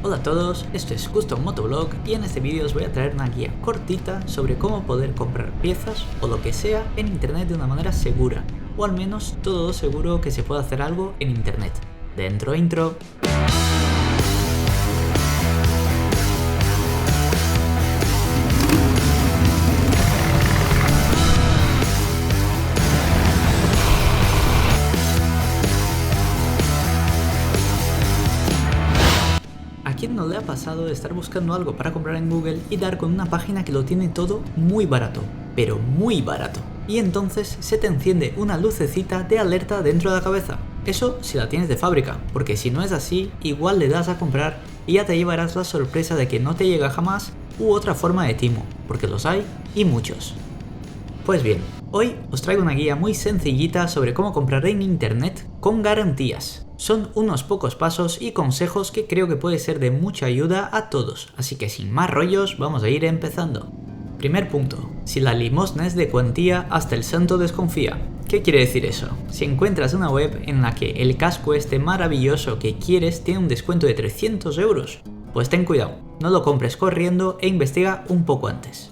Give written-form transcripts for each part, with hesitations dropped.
Hola a todos, esto es Custom Motovlog y en este vídeo os voy a traer una guía cortita sobre cómo poder comprar piezas o lo que sea en internet de una manera segura, o al menos todo lo seguro que se pueda hacer algo en internet. Dentro intro. ¿A quién no le ha pasado de estar buscando algo para comprar en Google y dar con una página que lo tiene todo muy barato, pero muy barato? Y entonces se te enciende una lucecita de alerta dentro de la cabeza. Eso si la tienes de fábrica, porque si no es así, igual le das a comprar y ya te llevarás la sorpresa de que no te llega jamás u otra forma de timo, porque los hay y muchos. Pues bien, hoy os traigo una guía muy sencillita sobre cómo comprar en internet con garantías. Son unos pocos pasos y consejos que creo que puede ser de mucha ayuda a todos, así que sin más rollos vamos a ir empezando. Primer punto, si la limosna es de cuantía, hasta el santo desconfía. ¿Qué quiere decir eso? Si encuentras una web en la que el casco este maravilloso que quieres tiene un descuento de 300 euros, pues ten cuidado, no lo compres corriendo e investiga un poco antes.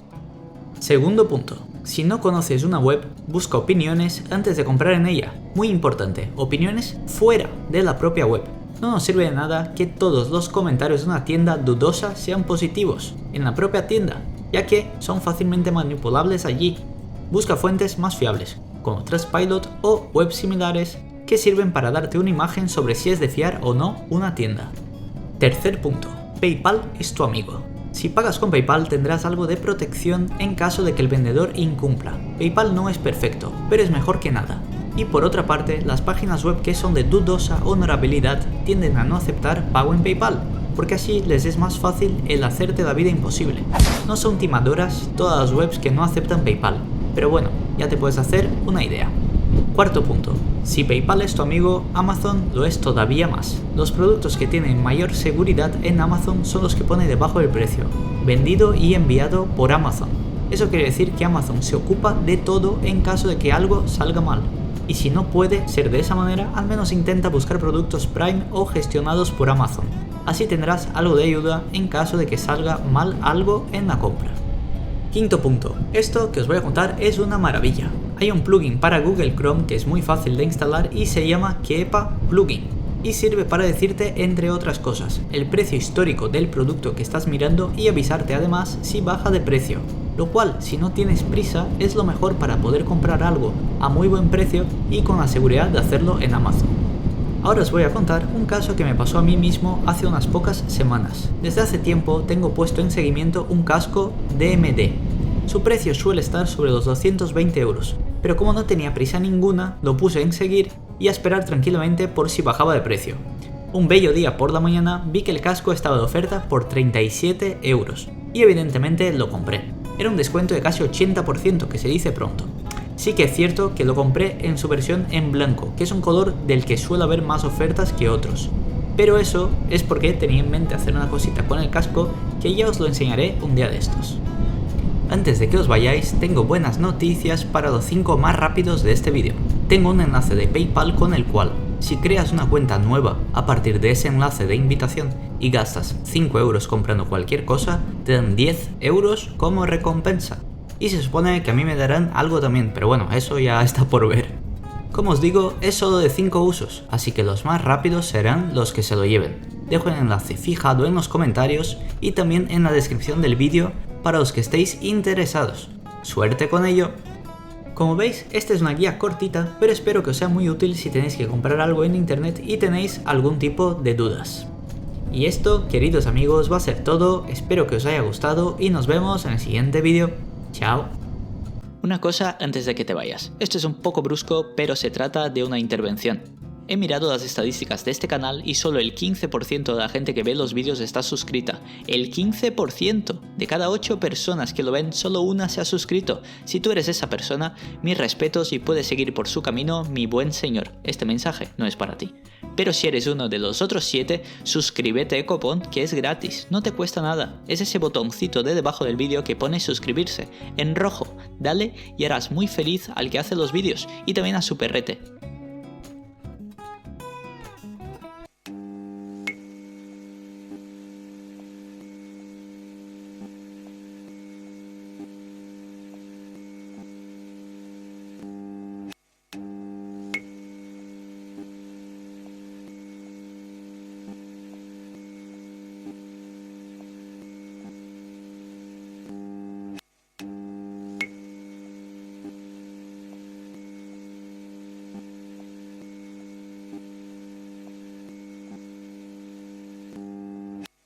Segundo punto, si no conoces una web, busca opiniones antes de comprar en ella. Muy importante, opiniones fuera de la propia web. No nos sirve de nada que todos los comentarios de una tienda dudosa sean positivos en la propia tienda, ya que son fácilmente manipulables allí. Busca fuentes más fiables, como Trustpilot o webs similares que sirven para darte una imagen sobre si es de fiar o no una tienda. Tercer punto, PayPal es tu amigo. Si pagas con PayPal tendrás algo de protección en caso de que el vendedor incumpla. PayPal no es perfecto, pero es mejor que nada. Y por otra parte, las páginas web que son de dudosa honorabilidad tienden a no aceptar pago en PayPal, porque así les es más fácil el hacerte la vida imposible. No son timadoras todas las webs que no aceptan PayPal, pero bueno, ya te puedes hacer una idea. Cuarto punto, si PayPal es tu amigo, Amazon lo es todavía más. Los productos que tienen mayor seguridad en Amazon son los que pone debajo del precio, vendido y enviado por Amazon. Eso quiere decir que Amazon se ocupa de todo en caso de que algo salga mal. Y si no puede ser de esa manera, al menos intenta buscar productos Prime o gestionados por Amazon. Así tendrás algo de ayuda en caso de que salga mal algo en la compra. Quinto punto, esto que os voy a contar es una maravilla. Hay un plugin para Google Chrome que es muy fácil de instalar y se llama Keepa Plugin y sirve para decirte, entre otras cosas, el precio histórico del producto que estás mirando y avisarte además si baja de precio, lo cual, si no tienes prisa, es lo mejor para poder comprar algo a muy buen precio y con la seguridad de hacerlo en Amazon. Ahora os voy a contar un caso que me pasó a mí mismo hace unas pocas semanas. Desde hace tiempo tengo puesto en seguimiento un casco DMD. Su precio suele estar sobre los 220 euros, pero como no tenía prisa ninguna, lo puse en seguir y a esperar tranquilamente por si bajaba de precio. Un bello día por la mañana vi que el casco estaba de oferta por 37 euros y evidentemente lo compré. Era un descuento de casi 80%, que se dice pronto. Sí que es cierto que lo compré en su versión en blanco, que es un color del que suele haber más ofertas que otros. Pero eso es porque tenía en mente hacer una cosita con el casco que ya os lo enseñaré un día de estos. Antes de que os vayáis, tengo buenas noticias para los 5 más rápidos de este vídeo. Tengo un enlace de PayPal con el cual, si creas una cuenta nueva a partir de ese enlace de invitación y gastas 5 euros comprando cualquier cosa, te dan 10 euros como recompensa. Y se supone que a mí me darán algo también, pero bueno, eso ya está por ver. Como os digo, es solo de 5 usos, así que los más rápidos serán los que se lo lleven. Dejo el enlace fijado en los comentarios y también en la descripción del vídeo para los que estéis interesados. ¡Suerte con ello! Como veis, esta es una guía cortita, pero espero que os sea muy útil si tenéis que comprar algo en internet y tenéis algún tipo de dudas. Y esto, queridos amigos, va a ser todo. Espero que os haya gustado y nos vemos en el siguiente vídeo. ¡Chao! Una cosa antes de que te vayas. Esto es un poco brusco, pero se trata de una intervención. He mirado las estadísticas de este canal y solo el 15% de la gente que ve los vídeos está suscrita. El 15%. De cada 8 personas que lo ven, solo una se ha suscrito. Si tú eres esa persona, mis respetos y puedes seguir por su camino, mi buen señor. Este mensaje no es para ti. Pero si eres uno de los otros 7, suscríbete a Ecopon, que es gratis, no te cuesta nada. Es ese botoncito de debajo del vídeo que pone suscribirse, en rojo. Dale y harás muy feliz al que hace los vídeos y también a su perrete.